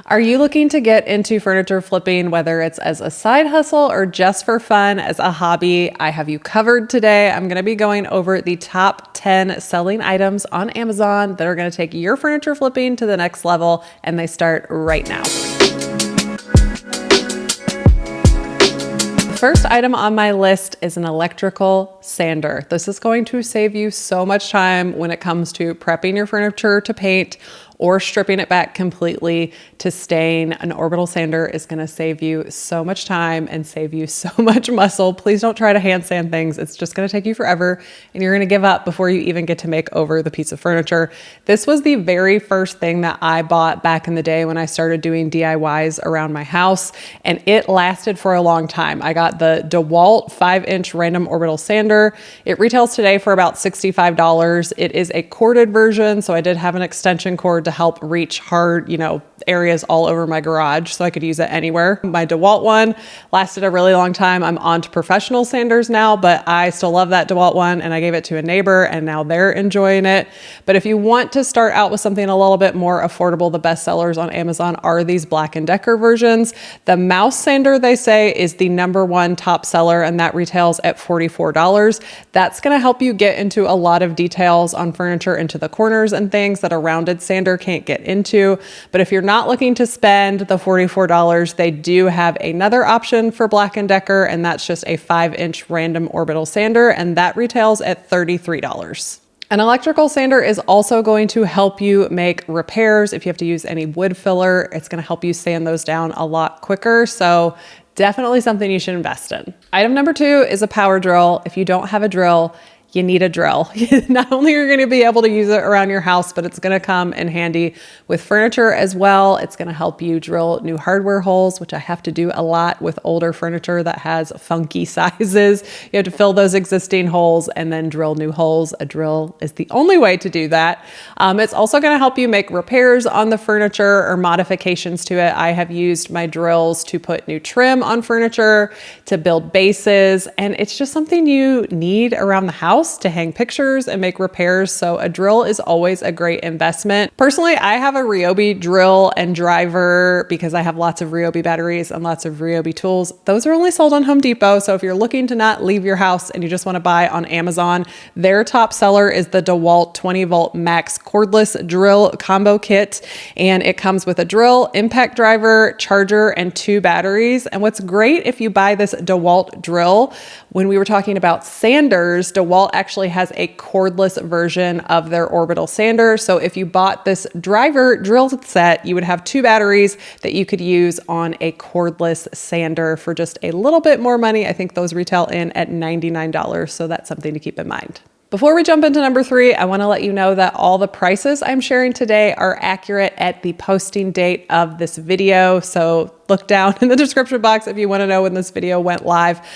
Are you looking to get into furniture flipping, whether it's as a side hustle or just for fun as a hobby? I have you covered today. I'm going to be going over the top 10 selling items on Amazon that are going to take your furniture flipping to the next level, and they start right now. First item on my list is an electrical sander. This is going to save you so much time when it comes to prepping your furniture to paint or stripping it back completely to stain. An orbital sander is going to save you so much time and save you so much muscle. Please don't try to hand sand things. It's just going to take you forever and you're going to give up before you even get to make over the piece of furniture. This was the very first thing that I bought back in the day when I started doing DIYs around my house, and it lasted for a long time. I got the DeWalt 5-inch random orbital sander. It retails today for about $65. It is a corded version, so I did have an extension cord to help reach hard, areas all over my garage so I could use it anywhere. My DeWalt one lasted a really long time. I'm on to professional sanders now, but I still love that DeWalt one, and I gave it to a neighbor and now they're enjoying it. But if you want to start out with something a little bit more affordable, the best sellers on Amazon are these Black & Decker versions. The mouse sander, they say, is the #1 top seller, and that retails at $44. That's going to help you get into a lot of details on furniture into the corners and things that a rounded sander can't get into. But if you're not looking to spend the $44, they do have another option for Black & Decker, and that's just a 5-inch random orbital sander, and that retails at $33. An electrical sander is also going to help you make repairs. If you have to use any wood filler, it's going to help you sand those down a lot quicker. So definitely something you should invest in. Item number 2 is a power drill. If you don't have a drill, you need a drill. Not only are you going to be able to use it around your house, but it's going to come in handy with furniture as well. It's going to help you drill new hardware holes, which I have to do a lot with older furniture that has funky sizes. You have to fill those existing holes and then drill new holes. A drill is the only way to do that. It's also going to help you make repairs on the furniture or modifications to it. I have used my drills to put new trim on furniture, to build bases, and it's just something you need around the house to hang pictures and make repairs. So a drill is always a great investment. Personally, I have a Ryobi drill and driver because I have lots of Ryobi batteries and lots of Ryobi tools. Those are only sold on Home Depot. So if you're looking to not leave your house and you just want to buy on Amazon, their top seller is the DeWalt 20-volt max cordless drill combo kit. And it comes with a drill, impact driver, charger, and 2 batteries. And what's great if you buy this DeWalt drill, when we were talking about sanders, DeWalt actually has a cordless version of their orbital sander. So if you bought this driver drill set, you would have 2 batteries that you could use on a cordless sander for just a little bit more money. I think those retail in at $99. So that's something to keep in mind. Before we jump into number 3, I want to let you know that all the prices I'm sharing today are accurate at the posting date of this video. So look down in the description box if you want to know when this video went live.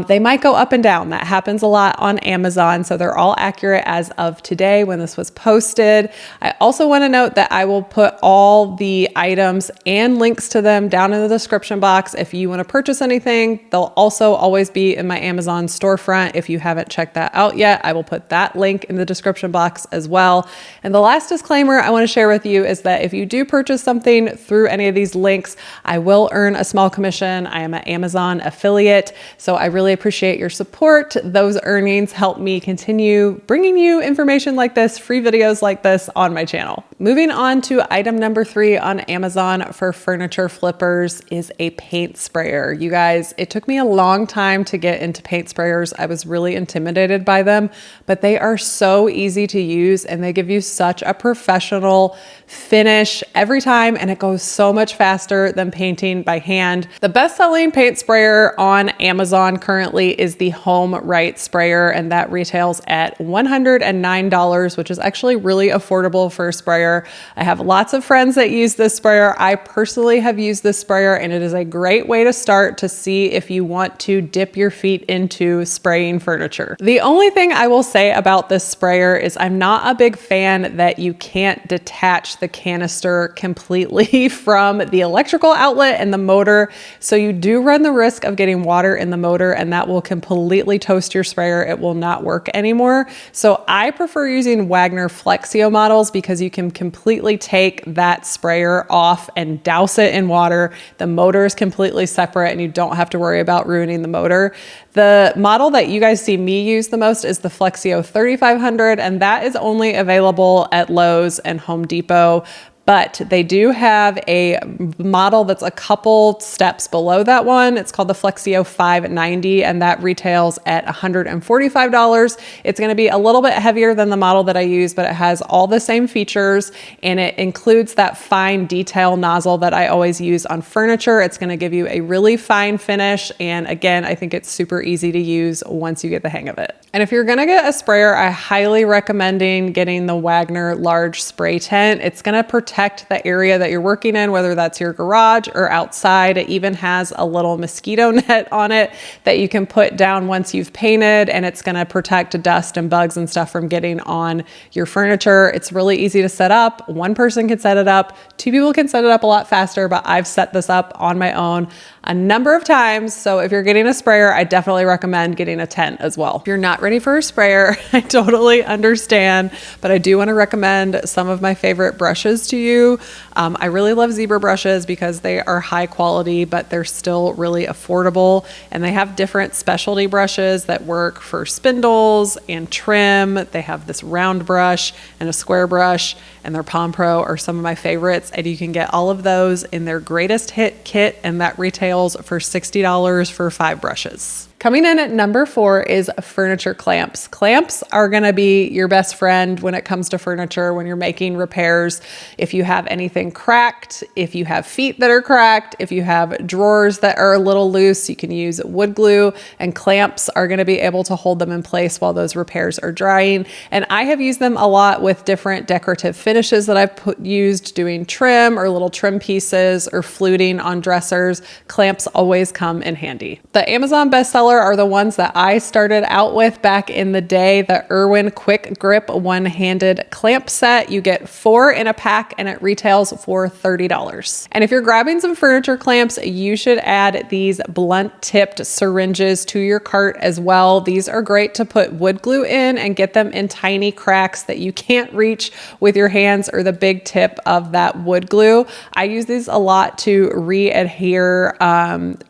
They might go up and down. That happens a lot on Amazon. So they're all accurate as of today when this was posted. I also want to note that I will put all the items and links to them down in the description box. If you want to purchase anything, they'll also always be in my Amazon storefront. If you haven't checked that out yet, I will put that link in the description box as well. And the last disclaimer I want to share with you is that if you do purchase something through any of these links, I will earn a small commission. I am an Amazon affiliate, so I really appreciate your support. Those earnings help me continue bringing you information like this, free videos like this on my channel. Moving on to item number 3 on Amazon for furniture flippers is a paint sprayer. You guys, it took me a long time to get into paint sprayers. I was really intimidated by them, but they are so easy to use and they give you such a professional finish every time, and it goes so much faster than painting by hand. The best-selling paint sprayer on Amazon currently is the Home Right sprayer, and that retails at $109, which is actually really affordable for a sprayer. I have lots of friends that use this sprayer. I personally have used this sprayer, and it is a great way to start to see if you want to dip your feet into spraying furniture. The only thing I will say about this sprayer is I'm not a big fan that you can't detach the canister completely from the electrical outlet and the motor. So you do run the risk of getting water in the motor motor, and that will completely toast your sprayer. It will not work anymore. So I prefer using Wagner Flexio models because you can completely take that sprayer off and douse it in water. The motor is completely separate and you don't have to worry about ruining the motor. The model that you guys see me use the most is the Flexio 3500, and that is only available at Lowe's and Home Depot. But they do have a model that's a couple steps below that one. It's called the Flexio 590, and that retails at $145. It's going to be a little bit heavier than the model that I use, but it has all the same features, and it includes that fine detail nozzle that I always use on furniture. It's going to give you a really fine finish, and again, I think it's super easy to use once you get the hang of it. And if you're going to get a sprayer, I highly recommend getting the Wagner large spray tent. It's going to protect the area that you're working in, whether that's your garage or outside. It even has a little mosquito net on it that you can put down once you've painted, and it's going to protect dust and bugs and stuff from getting on your furniture. It's really easy to set up. One person can set it up. Two people can set it up a lot faster, but I've set this up on my own a number of times. So if you're getting a sprayer, I definitely recommend getting a tent as well. If you're not ready for a sprayer, I totally understand, but I do want to recommend some of my favorite brushes to you. I really love Zebra brushes because they are high quality, but they're still really affordable. And they have different specialty brushes that work for spindles and trim. They have this round brush and a square brush, and their Palm Pro are some of my favorites. And you can get all of those in their greatest hit kit, and that retails for $60 for 5 brushes. Coming in at number 4 is furniture clamps. Clamps are going to be your best friend when it comes to furniture, when you're making repairs. If you have anything cracked, if you have feet that are cracked, if you have drawers that are a little loose, you can use wood glue, and clamps are going to be able to hold them in place while those repairs are drying. And I have used them a lot with different decorative finishes that I've used doing trim or little trim pieces or fluting on dressers. Clamps always come in handy. The Amazon bestseller are the ones that I started out with back in the day, the Irwin Quick Grip one-handed clamp set. You get 4 in a pack and it retails for $30. And if you're grabbing some furniture clamps, you should add these blunt-tipped syringes to your cart as well. These are great to put wood glue in and get them in tiny cracks that you can't reach with your hands or the big tip of that wood glue. I use these a lot to re-adhere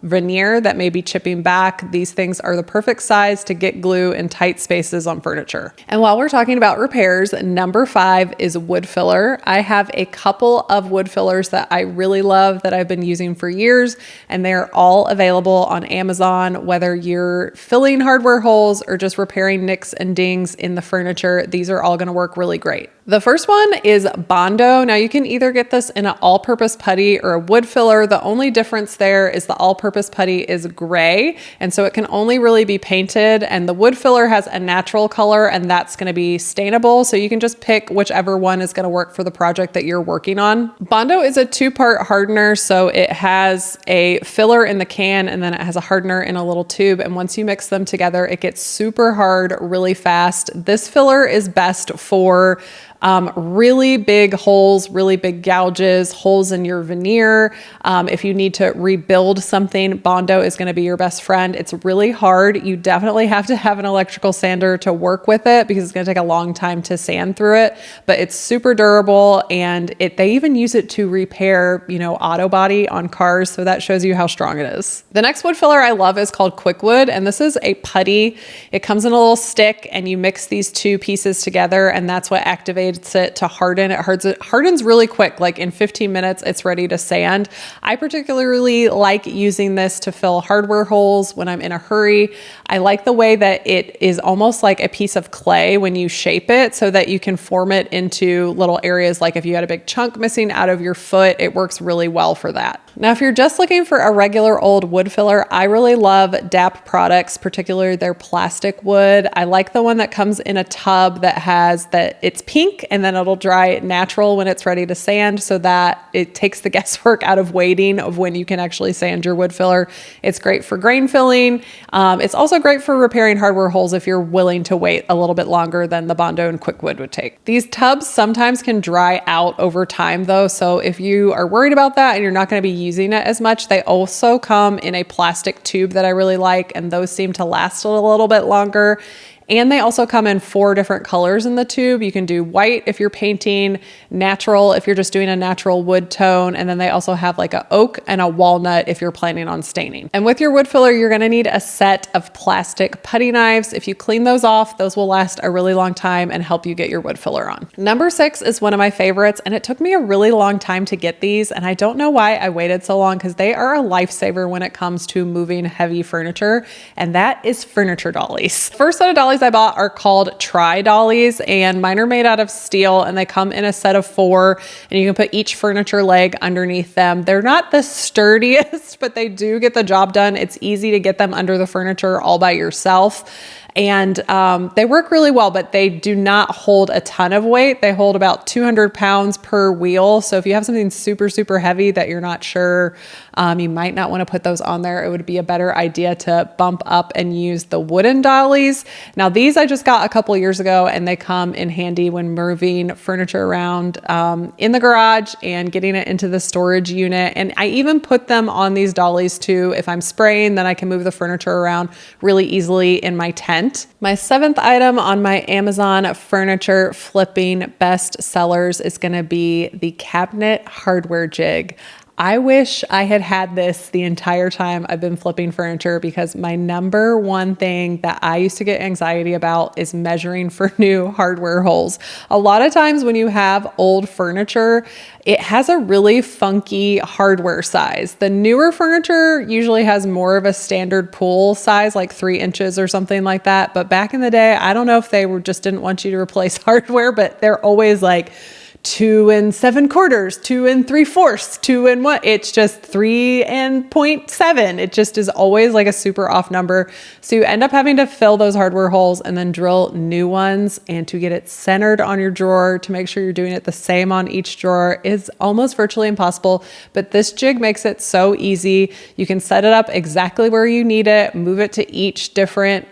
veneer that may be chipping back. These things are the perfect size to get glue in tight spaces on furniture. And while we're talking about repairs, number 5 is wood filler. I have a couple of wood fillers that I really love that I've been using for years, and they're all available on Amazon. Whether you're filling hardware holes or just repairing nicks and dings in the furniture, these are all going to work really great. The first one is Bondo. Now you can either get this in an all-purpose putty or a wood filler. The only difference there is the all-purpose putty is gray, and so it can only really be painted, and the wood filler has a natural color, and that's going to be stainable, so you can just pick whichever one is going to work for the project that you're working on. Bondo is a 2-part hardener, so it has a filler in the can, and then it has a hardener in a little tube, and once you mix them together, it gets super hard really fast. This filler is best for really big holes, really big gouges, holes in your veneer. If you need to rebuild something, Bondo is going to be your best friend. It's really hard. You definitely have to have an electrical sander to work with it because it's going to take a long time to sand through it, but it's super durable, and they even use it to repair, auto body on cars. So that shows you how strong it is. The next wood filler I love is called Quickwood, and this is a putty. It comes in a little stick, and you mix these 2 pieces together, and that's what activates it to harden. It hardens really quick, like in 15 minutes, it's ready to sand. I particularly like using this to fill hardware holes when I'm in a hurry. I like the way that it is almost like a piece of clay when you shape it so that you can form it into little areas. Like if you had a big chunk missing out of your foot, it works really well for that. Now, if you're just looking for a regular old wood filler, I really love DAP products, particularly their plastic wood. I like the one that comes in a tub that has it's pink bake, and then it'll dry natural when it's ready to sand, so that it takes the guesswork out of waiting of when you can actually sand your wood filler. It's great for grain filling. It's also great for repairing hardware holes if you're willing to wait a little bit longer than the Bondo and Quickwood would take. These tubs sometimes can dry out over time though, so if you are worried about that and you're not going to be using it as much, they also come in a plastic tube that I really like, and those seem to last a little bit longer. And they also come in 4 different colors in the tube. You can do white if you're painting, natural if you're just doing a natural wood tone, and then they also have like a oak and a walnut if you're planning on staining. And with your wood filler, you're gonna need a set of plastic putty knives. If you clean those off, those will last a really long time and help you get your wood filler on. Number 6 is one of my favorites, and it took me a really long time to get these, and I don't know why I waited so long, because they are a lifesaver when it comes to moving heavy furniture, and that is furniture dollies. First set of dollies I bought are called Dollies, and mine are made out of steel, and they come in a set of 4, and you can put each furniture leg underneath them. They're not the sturdiest, but they do get the job done. It's easy to get them under the furniture all by yourself. And they work really well, but they do not hold a ton of weight. They hold about 200 pounds per wheel. So if you have something super, super heavy that you're not sure, you might not want to put those on there. It would be a better idea to bump up and use the wooden dollies. Now these I just got a couple years ago, and they come in handy when moving furniture around in the garage and getting it into the storage unit. And I even put them on these dollies too. If I'm spraying, then I can move the furniture around really easily in my tent. My 7th item on my Amazon furniture flipping best sellers is going to be the cabinet hardware jig. I wish I had had this the entire time I've been flipping furniture, because my number one thing that I used to get anxiety about is measuring for new hardware holes. A lot of times when you have old furniture, it has a really funky hardware size. The newer furniture usually has more of a standard pool size, like 3 inches or something like that. But back in the day, I don't know if they just didn't want you to replace hardware, but they're always like 2 7/4, 2 3/4, 2 1. It's just 3 and 0.7. It just is always like a super off number. So you end up having to fill those hardware holes and then drill new ones. And to get it centered on your drawer, to make sure you're doing it the same on each drawer, is almost virtually impossible. But this jig makes it so easy. You can set it up exactly where you need it, move it to each different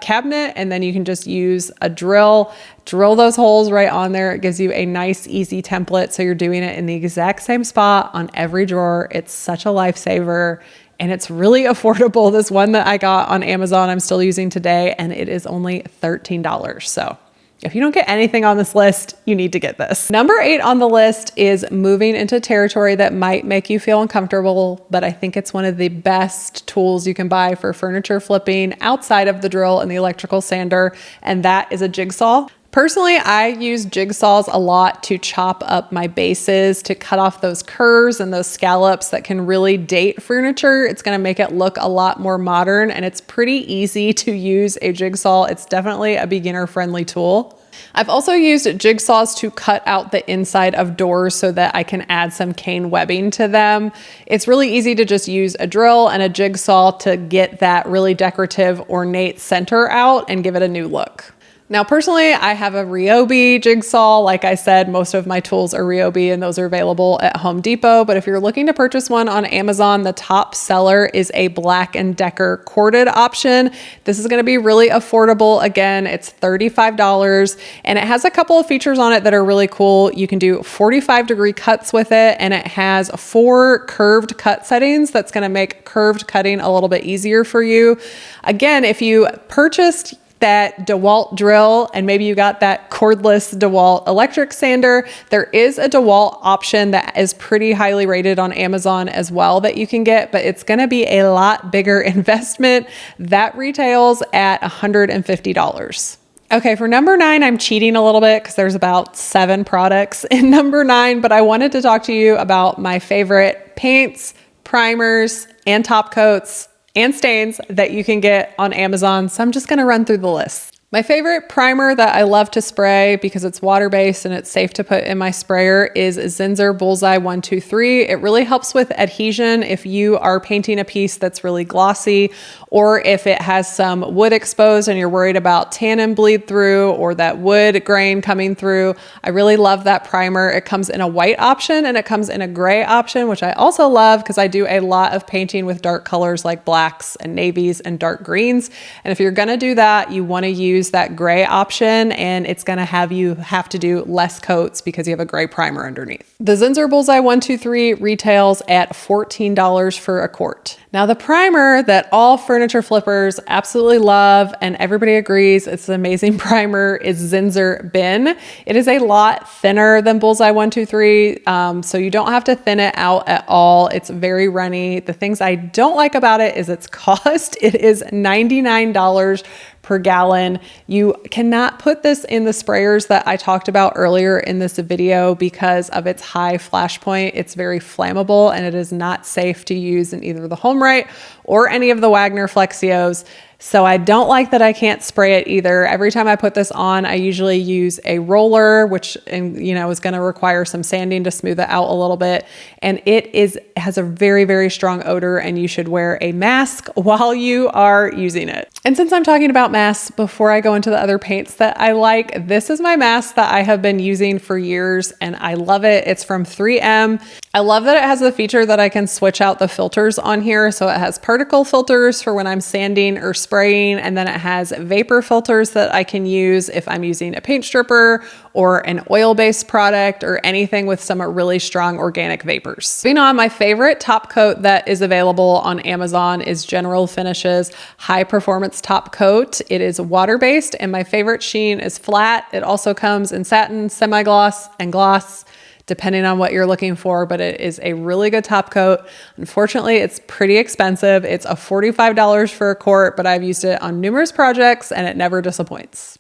cabinet, and then you can just use a drill those holes right on there. It gives you a nice, easy template. So you're doing it in the exact same spot on every drawer. It's such a lifesaver, and it's really affordable. This one that I got on Amazon, I'm still using today, and it is only $13. So if you don't get anything on this list, you need to get this. Number 8 on the list is moving into territory that might make you feel uncomfortable, but I think it's one of the best tools you can buy for furniture flipping outside of the drill and the electrical sander, and that is a jigsaw. Personally, I use jigsaws a lot to chop up my bases, to cut off those curves and those scallops that can really date furniture. It's going to make it look a lot more modern, and it's pretty easy to use a jigsaw. It's definitely a beginner-friendly tool. I've also used jigsaws to cut out the inside of doors so that I can add some cane webbing to them. It's really easy to just use a drill and a jigsaw to get that really decorative, ornate center out and give it a new look. Now, personally, I have a Ryobi jigsaw. Like I said, most of my tools are Ryobi, and those are available at Home Depot. But if you're looking to purchase one on Amazon, the top seller is a Black & Decker corded option. This is going to be really affordable. Again, it's $35, and it has a couple of features on it that are really cool. You can do 45-degree cuts with it, and it has 4 curved cut settings. That's going to make curved cutting a little bit easier for you. Again, if you purchased that DeWalt drill and maybe you got that cordless DeWalt electric sander, there is a DeWalt option that is pretty highly rated on Amazon as well that you can get, but it's going to be a lot bigger investment. That retails at $150. Okay, for number 9, I'm cheating a little bit because there's about 7 products in number 9, but I wanted to talk to you about my favorite paints, primers, and top coats and stains that you can get on Amazon. So I'm just going to run through the list. My favorite primer that I love to spray because it's water-based and it's safe to put in my sprayer is Zinsser Bullseye 123. It really helps with adhesion if you are painting a piece that's really glossy, or if it has some wood exposed and you're worried about tannin bleed through or that wood grain coming through. I really love that primer. It comes in a white option and it comes in a gray option, which I also love because I do a lot of painting with dark colors like blacks and navies and dark greens. And if you're gonna do that, you wanna use that gray option, and it's gonna have you have to do less coats because you have a gray primer underneath. The Zinsser Bullseye 123 retails at $14 for a quart. Now the primer that all furniture flippers absolutely love, and everybody agrees it's an amazing primer, is Zinsser Bin. It is a lot thinner than Bullseye 123, so you don't have to thin it out at all. It's very runny. The things I don't like about it is its cost. It is $99 per gallon. You cannot put this in the sprayers that I talked about earlier in this video because of its high flash point. It's very flammable and it is not safe to use in either the HomeRite or any of the Wagner Flexios. So I don't like that I can't spray it either. Every time I put this on, I usually use a roller, which is going to require some sanding to smooth it out a little bit. And it has a very, very strong odor, and you should wear a mask while you are using it. And since I'm talking about masks, before I go into the other paints that I like, this is my mask that I have been using for years and I love it. It's from 3M. I love that it has the feature that I can switch out the filters on here. So it has particle filters for when I'm sanding or spraying, and then it has vapor filters that I can use if I'm using a paint stripper or an oil-based product or anything with some really strong organic vapors. Moving on, my favorite top coat that is available on Amazon is General Finishes High Performance Top Coat. It is water-based and my favorite sheen is flat. It also comes in satin, semi-gloss, and gloss, depending on what you're looking for, but it is a really good top coat. Unfortunately, it's pretty expensive. It's a $45 for a quart, but I've used it on numerous projects and it never disappoints.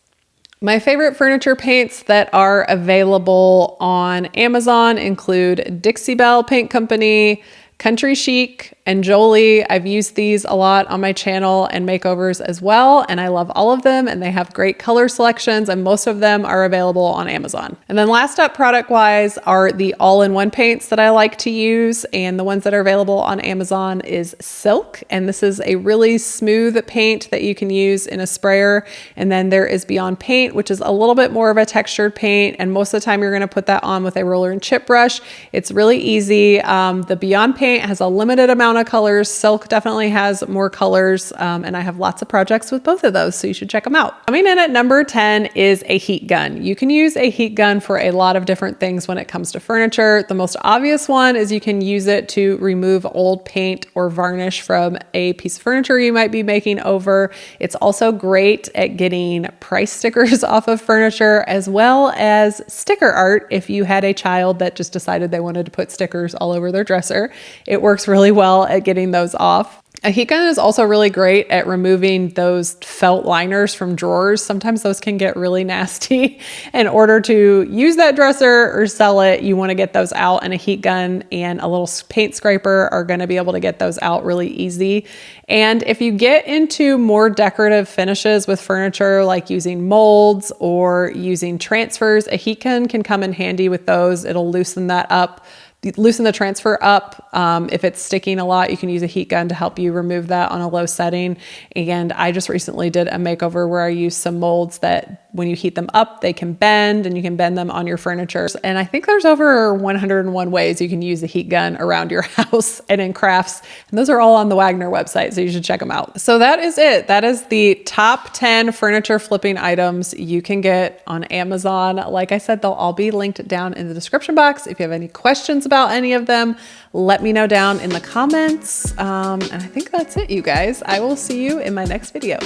My favorite furniture paints that are available on Amazon include Dixie Belle Paint Company, Country Chic, and Jolie. I've used these a lot on my channel and makeovers as well, and I love all of them, and they have great color selections, and most of them are available on Amazon. And then last up product-wise are the all-in-one paints that I like to use, and the ones that are available on Amazon is Silk, and this is a really smooth paint that you can use in a sprayer. And then there is Beyond Paint, which is a little bit more of a textured paint, and most of the time you're gonna put that on with a roller and chip brush. It's really easy. The Beyond Paint has a limited amount of colors. Silk definitely has more colors, and I have lots of projects with both of those, so you should check them out. Coming in at number 10 is a heat gun. You can use a heat gun for a lot of different things when it comes to furniture. The most obvious one is you can use it to remove old paint or varnish from a piece of furniture you might be making over. It's also great at getting price stickers off of furniture, as well as sticker art if you had a child that just decided they wanted to put stickers all over their dresser. It works really well at getting those off. A heat gun is also really great at removing those felt liners from drawers. Sometimes those can get really nasty. In order to use that dresser or sell it, you want to get those out, and a heat gun and a little paint scraper are going to be able to get those out really easy. And if you get into more decorative finishes with furniture, like using molds or using transfers, a heat gun can come in handy with those. It'll loosen that up. Loosen the transfer up. If it's sticking a lot, you can use a heat gun to help you remove that on a low setting. And I just recently did a makeover where I used some molds that when you heat them up, they can bend, and you can bend them on your furniture. And I think there's over 101 ways you can use a heat gun around your house and in crafts. And those are all on the Wagner website, so you should check them out. So that is it. That is the top 10 furniture flipping items you can get on Amazon. Like I said, they'll all be linked down in the description box. If you have any questions about any of them, let me know down in the comments. And I think that's it, you guys. I will see you in my next video.